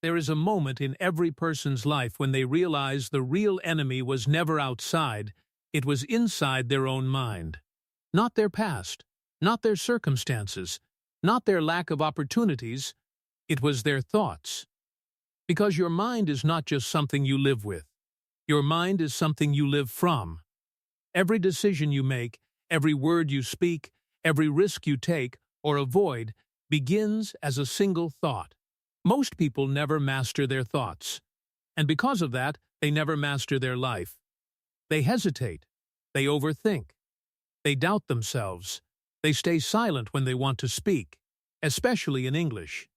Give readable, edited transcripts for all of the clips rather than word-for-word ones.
There is a moment in every person's life when they realize the real enemy was never outside, it was inside their own mind. Not their past, not their circumstances, not their lack of opportunities, it was their thoughts. Because your mind is not just something you live with. Your mind is something you live from. Every decision you make, every word you speak, every risk you take or avoid begins as a single thought. Most people never master their thoughts, and because of that, they never master their life. They hesitate, they overthink, they doubt themselves, they stay silent when they want to speak, especially in English.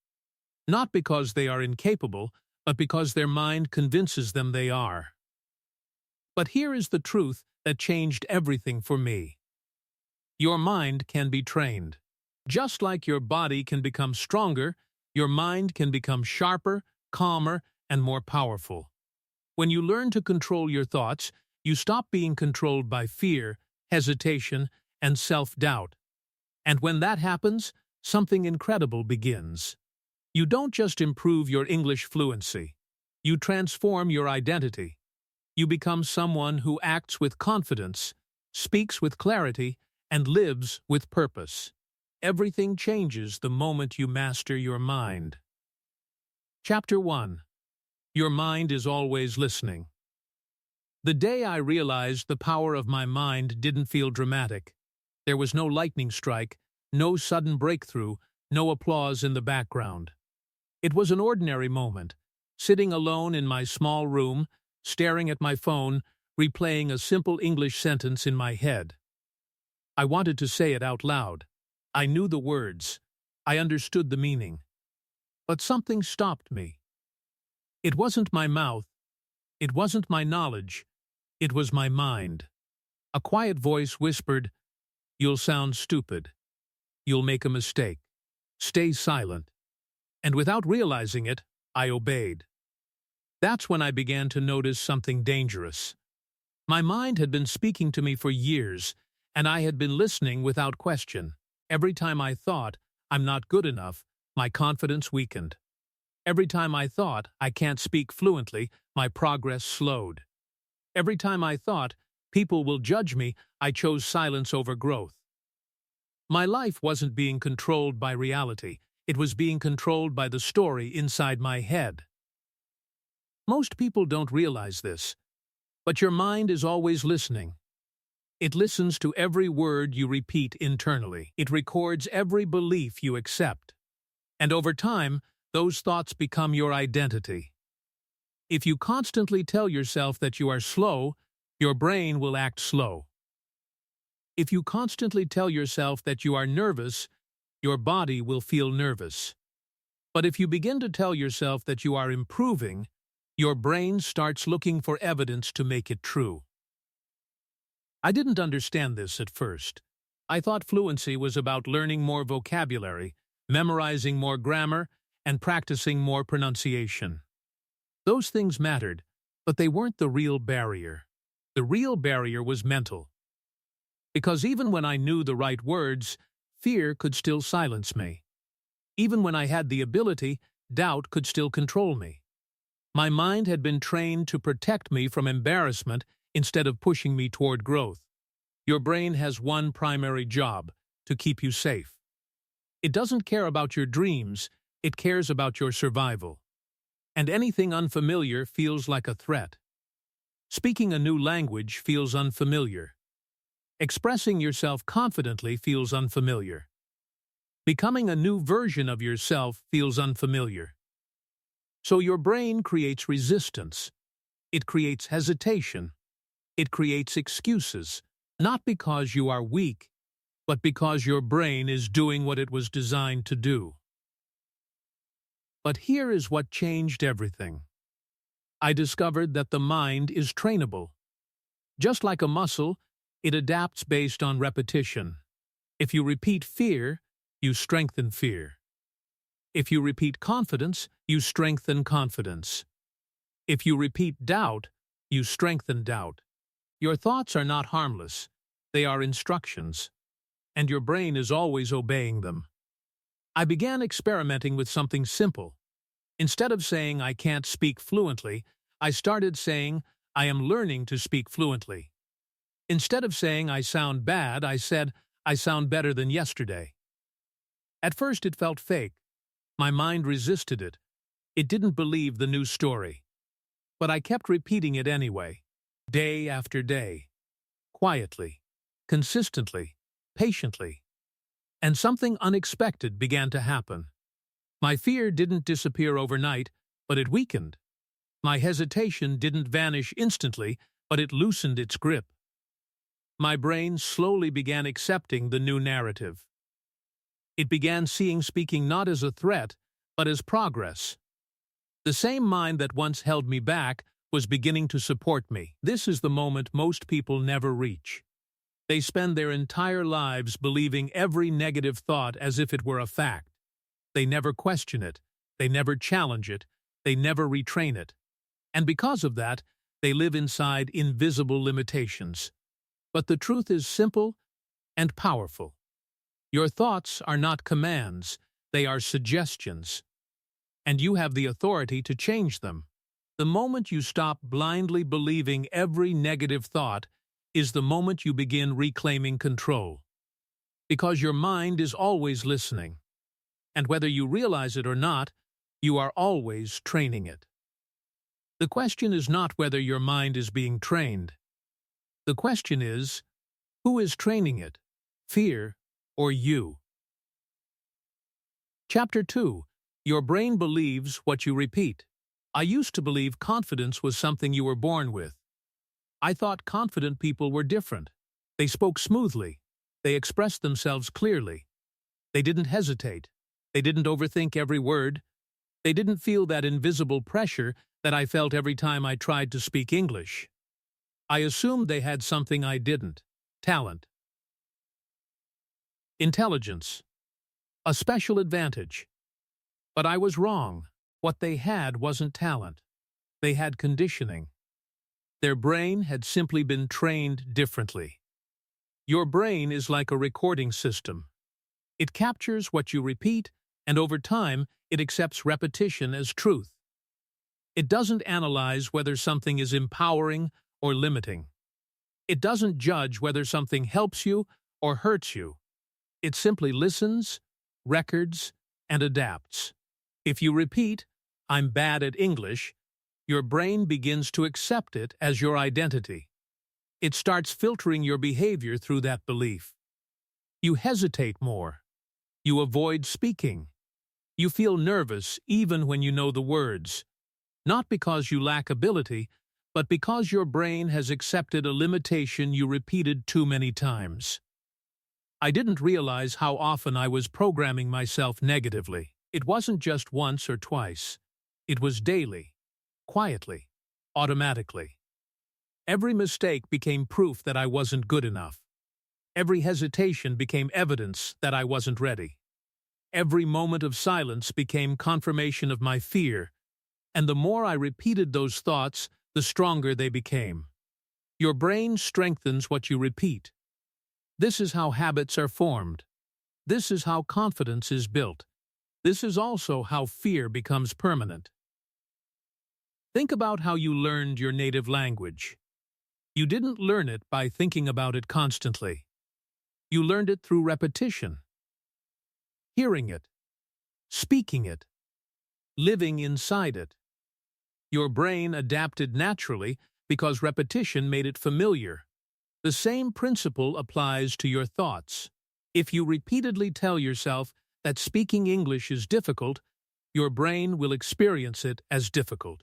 Not because they are incapable, but because their mind convinces them they are. But here is the truth that changed everything for me. Your mind can be trained. Just like your body can become stronger, your mind can become sharper, calmer, and more powerful. When you learn to control your thoughts, you stop being controlled by fear, hesitation, and self-doubt. And when that happens, something incredible begins. You don't just improve your English fluency. You transform your identity. You become someone who acts with confidence, speaks with clarity, and lives with purpose. Everything changes the moment you master your mind. Chapter 1. Your mind is always listening. The day I realized the power of my mind didn't feel dramatic. There was no lightning strike, no sudden breakthrough, no applause in the background. It was an ordinary moment, sitting alone in my small room, staring at my phone, replaying a simple English sentence in my head. I wanted to say it out loud. I knew the words. I understood the meaning. But something stopped me. It wasn't my mouth. It wasn't my knowledge. It was my mind. A quiet voice whispered, "You'll sound stupid. You'll make a mistake. Stay silent." And without realizing it, I obeyed. That's when I began to notice something dangerous. My mind had been speaking to me for years, and I had been listening without question. Every time I thought, "I'm not good enough," my confidence weakened. Every time I thought, "I can't speak fluently," my progress slowed. Every time I thought, "People will judge me," I chose silence over growth. My life wasn't being controlled by reality. It was being controlled by the story inside my head. Most people don't realize this, but your mind is always listening. It listens to every word you repeat internally. It records every belief you accept. And over time, those thoughts become your identity. If you constantly tell yourself that you are slow, your brain will act slow. If you constantly tell yourself that you are nervous, your body will feel nervous. But if you begin to tell yourself that you are improving, your brain starts looking for evidence to make it true. I didn't understand this at first. I thought fluency was about learning more vocabulary, memorizing more grammar, and practicing more pronunciation. Those things mattered, but they weren't the real barrier. The real barrier was mental. Because even when I knew the right words, fear could still silence me. Even when I had the ability, doubt could still control me. My mind had been trained to protect me from embarrassment instead of pushing me toward growth. Your brain has one primary job: to keep you safe. It doesn't care about your dreams, it cares about your survival. And anything unfamiliar feels like a threat. Speaking a new language feels unfamiliar. Expressing yourself confidently feels unfamiliar. Becoming a new version of yourself feels unfamiliar. So your brain creates resistance. It creates hesitation. It creates excuses, not because you are weak, but because your brain is doing what it was designed to do. But here is what changed everything. I discovered that the mind is trainable. Just like a muscle, it adapts based on repetition. If you repeat fear, you strengthen fear. If you repeat confidence, you strengthen confidence. If you repeat doubt, you strengthen doubt. Your thoughts are not harmless. They are instructions. And your brain is always obeying them. I began experimenting with something simple. Instead of saying I can't speak fluently, I started saying I am learning to speak fluently. Instead of saying I sound bad, I said I sound better than yesterday. At first it felt fake. My mind resisted it. It didn't believe the new story. But I kept repeating it anyway, day after day, quietly, consistently, patiently. And something unexpected began to happen. My fear didn't disappear overnight, but it weakened. My hesitation didn't vanish instantly, but it loosened its grip. My brain slowly began accepting the new narrative. It began seeing speaking not as a threat, but as progress. The same mind that once held me back was beginning to support me. This is the moment most people never reach. They spend their entire lives believing every negative thought as if it were a fact. They never question it, they never challenge it, they never retrain it. And because of that, they live inside invisible limitations. But the truth is simple and powerful. Your thoughts are not commands, they are suggestions. And you have the authority to change them. The moment you stop blindly believing every negative thought is the moment you begin reclaiming control. Because your mind is always listening. And whether you realize it or not, you are always training it. The question is not whether your mind is being trained. The question is, who is training it, fear or you? Chapter 2. Your brain believes what you repeat. I used to believe confidence was something you were born with. I thought confident people were different. They spoke smoothly. They expressed themselves clearly. They didn't hesitate. They didn't overthink every word. They didn't feel that invisible pressure that I felt every time I tried to speak English. I assumed they had something I didn't. Talent. Intelligence. A special advantage. But I was wrong. What they had wasn't talent. They had conditioning. Their brain had simply been trained differently. Your brain is like a recording system. It captures what you repeat, and over time, it accepts repetition as truth. It doesn't analyze whether something is empowering or limiting. It doesn't judge whether something helps you or hurts you. It simply listens, records, and adapts. If you repeat, "I'm bad at English," your brain begins to accept it as your identity. It starts filtering your behavior through that belief. You hesitate more. You avoid speaking. You feel nervous even when you know the words. Not because you lack ability, but because your brain has accepted a limitation you repeated too many times. I didn't realize how often I was programming myself negatively. It wasn't just once or twice. It was daily, quietly, automatically. Every mistake became proof that I wasn't good enough. Every hesitation became evidence that I wasn't ready. Every moment of silence became confirmation of my fear, and the more I repeated those thoughts, the stronger they became. Your brain strengthens what you repeat. This is how habits are formed. This is how confidence is built. This is also how fear becomes permanent. Think about how you learned your native language. You didn't learn it by thinking about it constantly. You learned it through repetition. Hearing it, speaking it, living inside it. Your brain adapted naturally because repetition made it familiar. The same principle applies to your thoughts. If you repeatedly tell yourself that speaking English is difficult, your brain will experience it as difficult.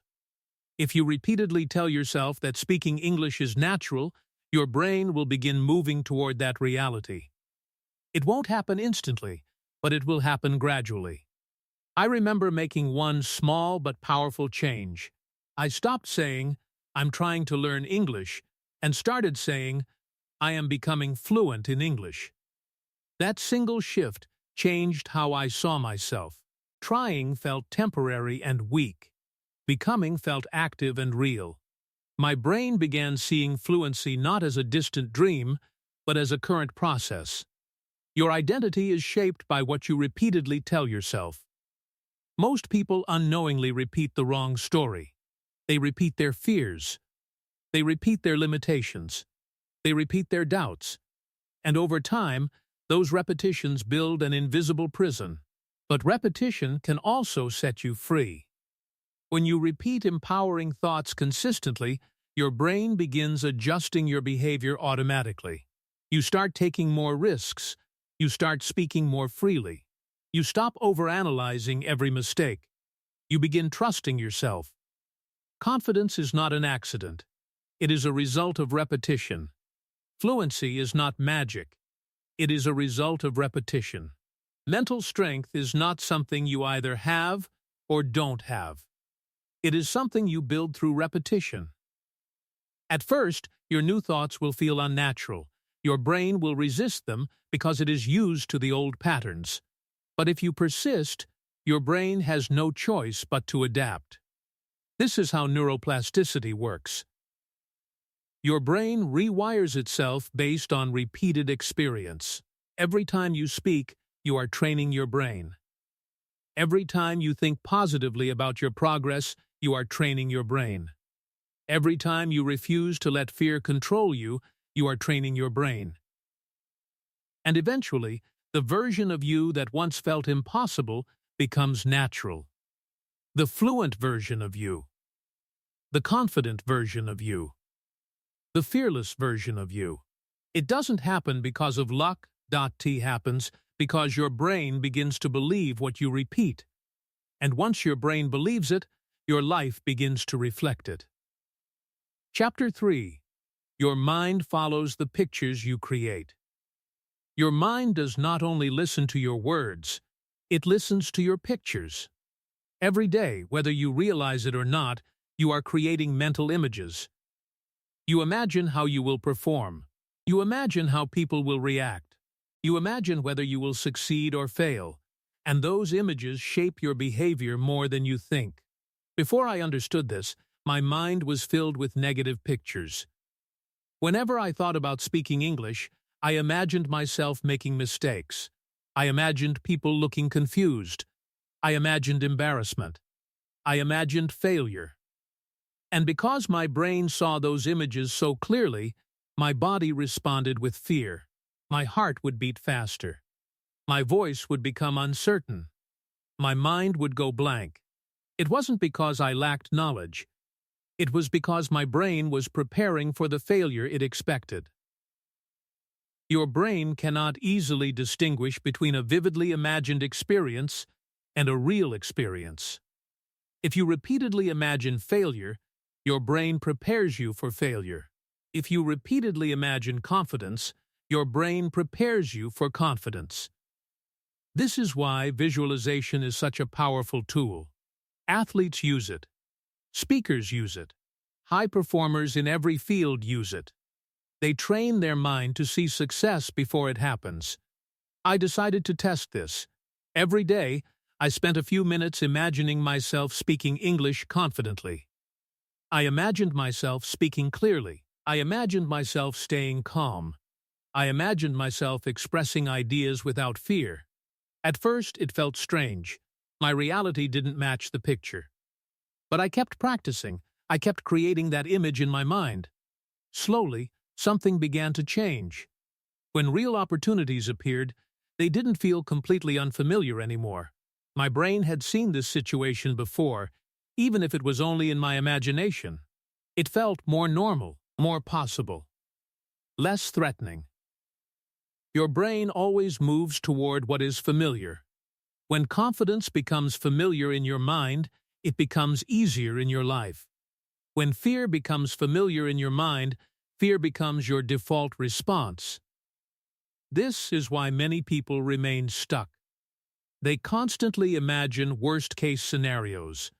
If you repeatedly tell yourself that speaking English is natural, your brain will begin moving toward that reality. It won't happen instantly, but it will happen gradually. I remember making one small but powerful change. I stopped saying, "I'm trying to learn English," and started saying, "I am becoming fluent in English." That single shift changed how I saw myself. Trying felt temporary and weak. Becoming felt active and real. My brain began seeing fluency not as a distant dream, but as a current process. Your identity is shaped by what you repeatedly tell yourself. Most people unknowingly repeat the wrong story. They repeat their fears. They repeat their limitations. They repeat their doubts. And over time, those repetitions build an invisible prison. But repetition can also set you free. When you repeat empowering thoughts consistently, your brain begins adjusting your behavior automatically. You start taking more risks. You start speaking more freely. You stop overanalyzing every mistake. You begin trusting yourself. Confidence is not an accident. It is a result of repetition. Fluency is not magic. It is a result of repetition. Mental strength is not something you either have or don't have. It is something you build through repetition. At first, your new thoughts will feel unnatural. Your brain will resist them because it is used to the old patterns. But if you persist, your brain has no choice but to adapt. This is how neuroplasticity works. Your brain rewires itself based on repeated experience. Every time you speak, you are training your brain. Every time you think positively about your progress, you are training your brain. Every time you refuse to let fear control you, you are training your brain. And eventually, the version of you that once felt impossible becomes natural. The fluent version of you. The confident version of you. The fearless version of you. It doesn't happen because of luck. It happens because your brain begins to believe what you repeat. And once your brain believes it, your life begins to reflect it. Chapter 3. Your mind follows the pictures you create. Your mind does not only listen to your words, it listens to your pictures. Every day, whether you realize it or not, you are creating mental images. You imagine how you will perform. You imagine how people will react. You imagine whether you will succeed or fail. And those images shape your behavior more than you think. Before I understood this, my mind was filled with negative pictures. Whenever I thought about speaking English, I imagined myself making mistakes. I imagined people looking confused. I imagined embarrassment. I imagined failure. And because my brain saw those images so clearly, my body responded with fear. My heart would beat faster. My voice would become uncertain. My mind would go blank. It wasn't because I lacked knowledge. It was because my brain was preparing for the failure it expected. Your brain cannot easily distinguish between a vividly imagined experience and a real experience. If you repeatedly imagine failure, your brain prepares you for failure. If you repeatedly imagine confidence, your brain prepares you for confidence. This is why visualization is such a powerful tool. Athletes use it. Speakers use it. High performers in every field use it. They train their mind to see success before it happens. I decided to test this. Every day, I spent a few minutes imagining myself speaking English confidently. I imagined myself speaking clearly. I imagined myself staying calm. I imagined myself expressing ideas without fear. At first, it felt strange. My reality didn't match the picture. But I kept practicing. I kept creating that image in my mind. Slowly, something began to change. When real opportunities appeared, they didn't feel completely unfamiliar anymore. My brain had seen this situation before, even if it was only in my imagination. It felt more normal, more possible, less threatening. Your brain always moves toward what is familiar. When confidence becomes familiar in your mind, it becomes easier in your life. When fear becomes familiar in your mind, fear becomes your default response. This is why many people remain stuck. They constantly imagine worst-case scenarios.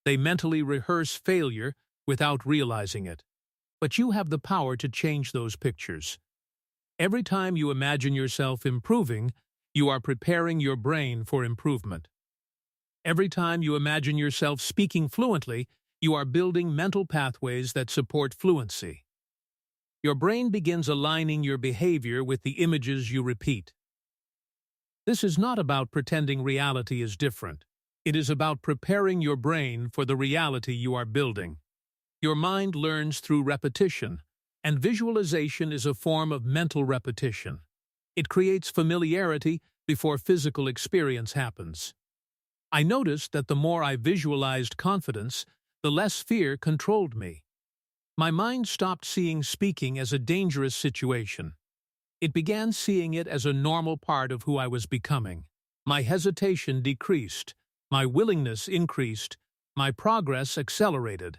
They mentally rehearse failure without realizing it. But you have the power to change those pictures. Every time you imagine yourself improving, you are preparing your brain for improvement. Every time you imagine yourself speaking fluently, you are building mental pathways that support fluency. Your brain begins aligning your behavior with the images you repeat. This is not about pretending reality is different. It is about preparing your brain for the reality you are building. Your mind learns through repetition, and visualization is a form of mental repetition. It creates familiarity before physical experience happens. I noticed that the more I visualized confidence, the less fear controlled me. My mind stopped seeing speaking as a dangerous situation. It began seeing it as a normal part of who I was becoming. My hesitation decreased, my willingness increased, my progress accelerated.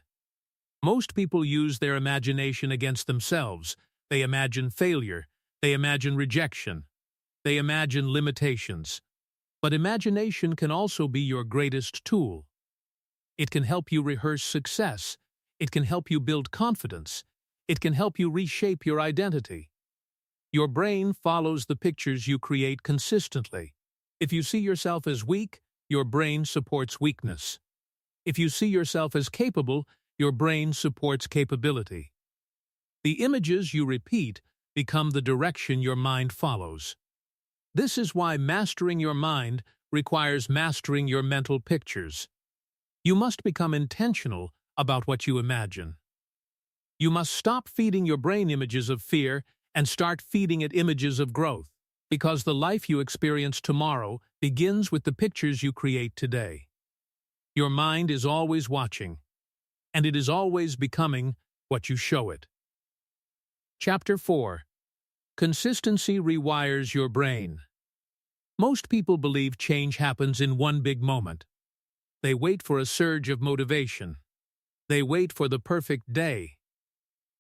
Most people use their imagination against themselves. They imagine failure, they imagine rejection, they imagine limitations. But imagination can also be your greatest tool. It can help you rehearse success. It can help you build confidence. It can help you reshape your identity. Your brain follows the pictures you create consistently. If you see yourself as weak, your brain supports weakness. If you see yourself as capable, your brain supports capability. The images you repeat become the direction your mind follows. This is why mastering your mind requires mastering your mental pictures. You must become intentional about what you imagine. You must stop feeding your brain images of fear and start feeding it images of growth, because the life you experience tomorrow begins with the pictures you create today. Your mind is always watching, and it is always becoming what you show it. Chapter 4. Consistency rewires your brain. Most people believe change happens in one big moment. They wait for a surge of motivation. They wait for the perfect day.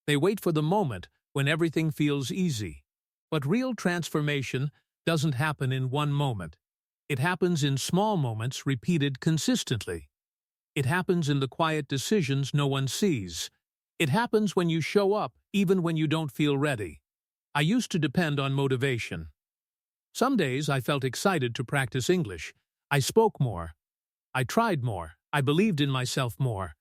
They wait for the moment when everything feels easy. But real transformation doesn't happen in one moment. It happens in small moments repeated consistently. It happens in the quiet decisions no one sees. It happens when you show up even when you don't feel ready. I used to depend on motivation. Some days I felt excited to practice English. I spoke more. I tried more. I believed in myself more.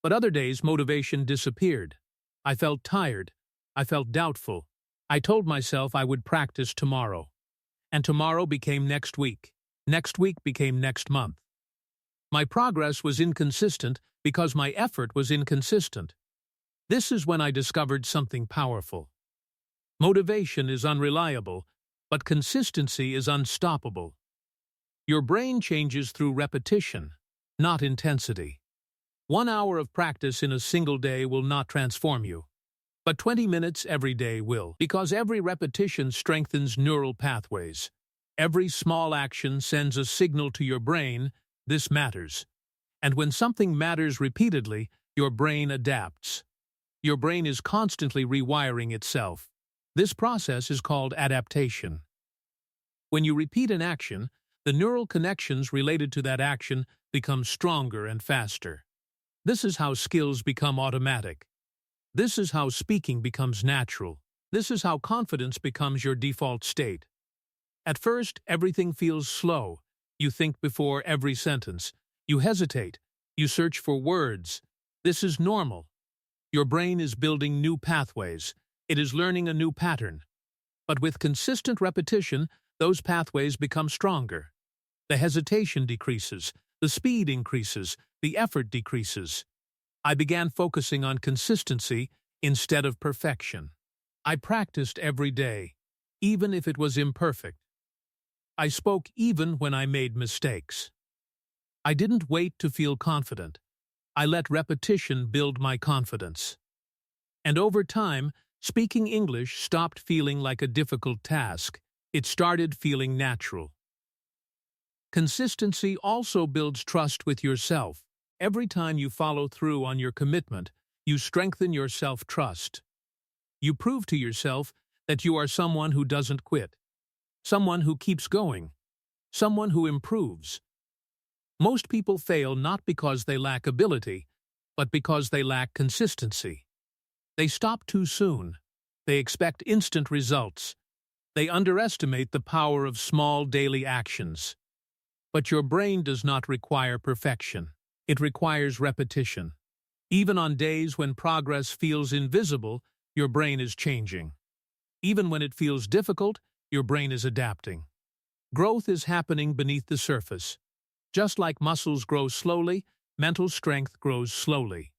But other days motivation disappeared. I felt tired. I felt doubtful. I told myself I would practice tomorrow. And tomorrow became next week. Next week became next month. My progress was inconsistent because my effort was inconsistent. This is when I discovered something powerful. Motivation is unreliable, but consistency is unstoppable. Your brain changes through repetition, not intensity. 1 hour of practice in a single day will not transform you. But 20 minutes every day will, because every repetition strengthens neural pathways. Every small action sends a signal to your brain, this matters. And when something matters repeatedly, your brain adapts. Your brain is constantly rewiring itself. This process is called adaptation. When you repeat an action, the neural connections related to that action become stronger and faster. This is how skills become automatic. This is how speaking becomes natural. This is how confidence becomes your default state. At first, everything feels slow. You think before every sentence. You hesitate. You search for words. This is normal. Your brain is building new pathways. It is learning a new pattern. But with consistent repetition, those pathways become stronger. The hesitation decreases. The speed increases. The effort decreases. I began focusing on consistency instead of perfection. I practiced every day, even if it was imperfect. I spoke even when I made mistakes. I didn't wait to feel confident. I let repetition build my confidence. And over time, speaking English stopped feeling like a difficult task. It started feeling natural. Consistency also builds trust with yourself. Every time you follow through on your commitment, you strengthen your self-trust. You prove to yourself that you are someone who doesn't quit, someone who keeps going, someone who improves. Most people fail not because they lack ability, but because they lack consistency. They stop too soon. They expect instant results. They underestimate the power of small daily actions. But your brain does not require perfection. It requires repetition. Even on days when progress feels invisible, your brain is changing. Even when it feels difficult, your brain is adapting. Growth is happening beneath the surface. Just like muscles grow slowly, mental strength grows slowly.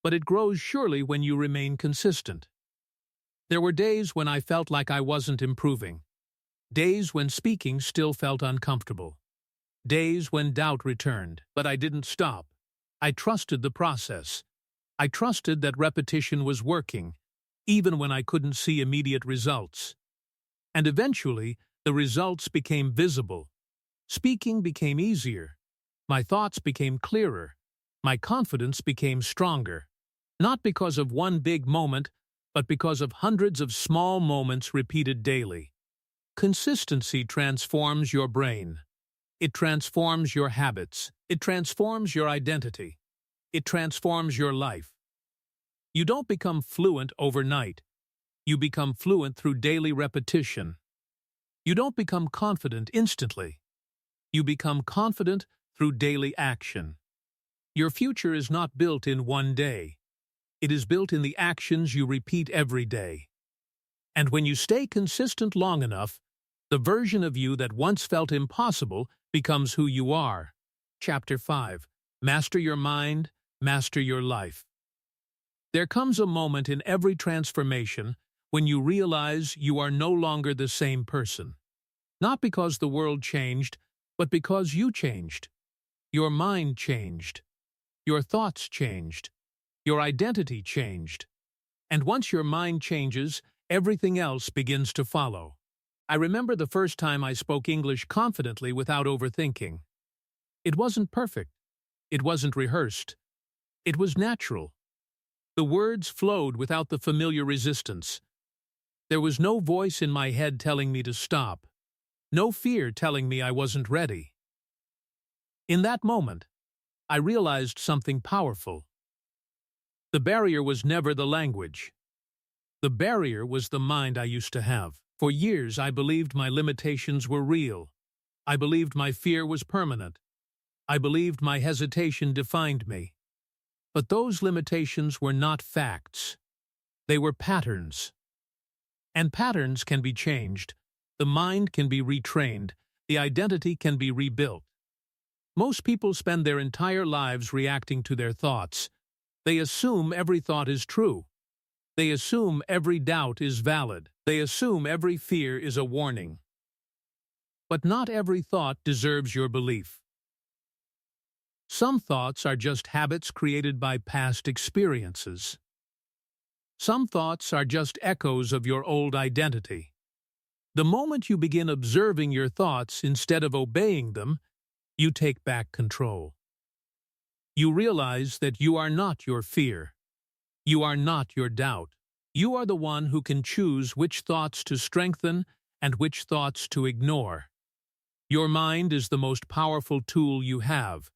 But it grows surely when you remain consistent. There were days when I felt like I wasn't improving. Days when speaking still felt uncomfortable. Days when doubt returned, but I didn't stop. I trusted the process. I trusted that repetition was working, even when I couldn't see immediate results. And eventually, the results became visible. Speaking became easier. My thoughts became clearer. My confidence became stronger. Not because of one big moment, but because of hundreds of small moments repeated daily. Consistency transforms your brain. It transforms your habits. It transforms your identity. It transforms your life. You don't become fluent overnight. You become fluent through daily repetition. You don't become confident instantly. You become confident through daily action. Your future is not built in one day. It is built in the actions you repeat every day. And when you stay consistent long enough, the version of you that once felt impossible becomes who you are. Chapter 5. Master your mind, master your life. There comes a moment in every transformation when you realize you are no longer the same person. Not because the world changed, but because you changed. Your mind changed. Your thoughts changed. Your identity changed. And once your mind changes, everything else begins to follow. I remember the first time I spoke English confidently without overthinking. It wasn't perfect. It wasn't rehearsed. It was natural. The words flowed without the familiar resistance. There was no voice in my head telling me to stop. No fear telling me I wasn't ready. In that moment, I realized something powerful. The barrier was never the language. The barrier was the mind I used to have. For years, I believed my limitations were real. I believed my fear was permanent. I believed my hesitation defined me. But those limitations were not facts. They were patterns. And patterns can be changed. The mind can be retrained. The identity can be rebuilt. Most people spend their entire lives reacting to their thoughts. They assume every thought is true. They assume every doubt is valid. They assume every fear is a warning. But not every thought deserves your belief. Some thoughts are just habits created by past experiences. Some thoughts are just echoes of your old identity. The moment you begin observing your thoughts instead of obeying them, you take back control. You realize that you are not your fear. You are not your doubt. You are the one who can choose which thoughts to strengthen and which thoughts to ignore. Your mind is the most powerful tool you have.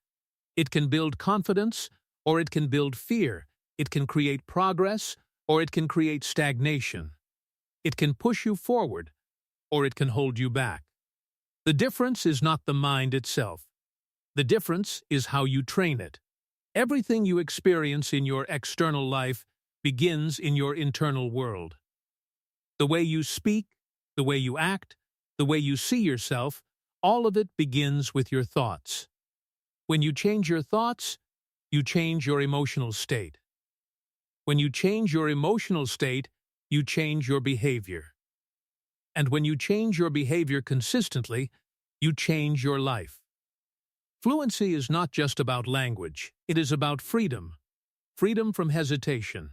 It can build confidence, or it can build fear. It can create progress, or it can create stagnation. It can push you forward, or it can hold you back. The difference is not the mind itself. The difference is how you train it. Everything you experience in your external life begins in your internal world. The way you speak, the way you act, the way you see yourself, all of it begins with your thoughts. When you change your thoughts, you change your emotional state. When you change your emotional state, you change your behavior. And when you change your behavior consistently, you change your life. Fluency is not just about language. It is about freedom. Freedom from hesitation.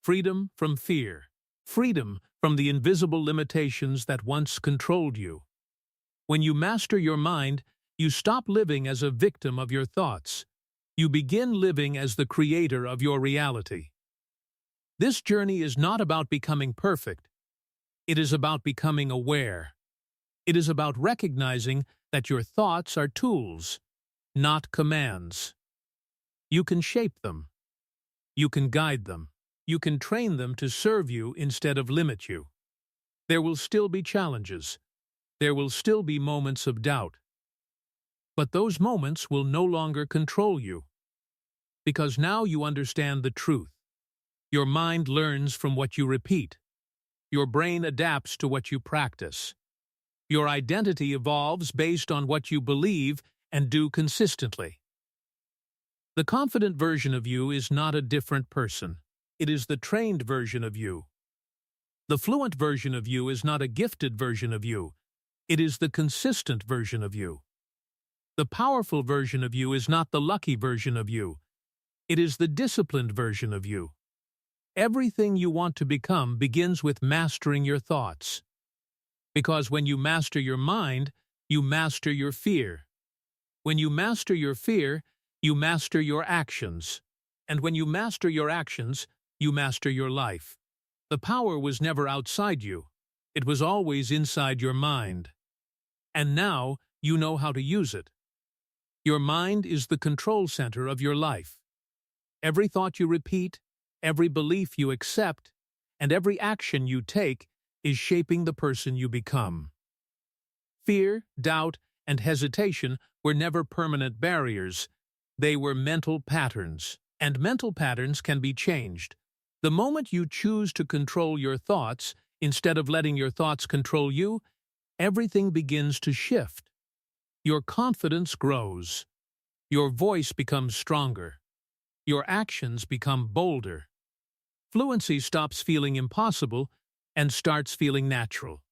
Freedom from fear. Freedom from the invisible limitations that once controlled you. When you master your mind, you stop living as a victim of your thoughts. You begin living as the creator of your reality. This journey is not about becoming perfect. It is about becoming aware. It is about recognizing that your thoughts are tools, not commands. You can shape them. You can guide them. You can train them to serve you instead of limit you. There will still be challenges. There will still be moments of doubt. But those moments will no longer control you. Because now you understand the truth. Your mind learns from what you repeat. Your brain adapts to what you practice. Your identity evolves based on what you believe and do consistently. The confident version of you is not a different person. It is the trained version of you. The fluent version of you is not a gifted version of you. It is the consistent version of you. The powerful version of you is not the lucky version of you. It is the disciplined version of you. Everything you want to become begins with mastering your thoughts. Because when you master your mind, you master your fear. When you master your fear, you master your actions. And when you master your actions, you master your life. The power was never outside you. It was always inside your mind. And now you know how to use it. Your mind is the control center of your life. Every thought you repeat, every belief you accept, and every action you take is shaping the person you become. Fear, doubt, and hesitation were never permanent barriers. They were mental patterns, and mental patterns can be changed. The moment you choose to control your thoughts, instead of letting your thoughts control you, everything begins to shift. Your confidence grows. Your voice becomes stronger. Your actions become bolder. Fluency stops feeling impossible and starts feeling natural.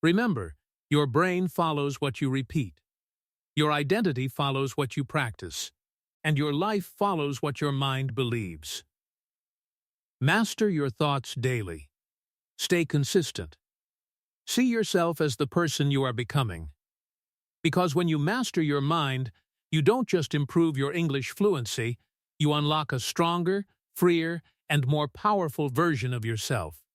Remember, your brain follows what you repeat. Your identity follows what you practice. And your life follows what your mind believes. Master your thoughts daily. Stay consistent. See yourself as the person you are becoming. Because when you master your mind, you don't just improve your English fluency, you unlock a stronger, freer, and more powerful version of yourself.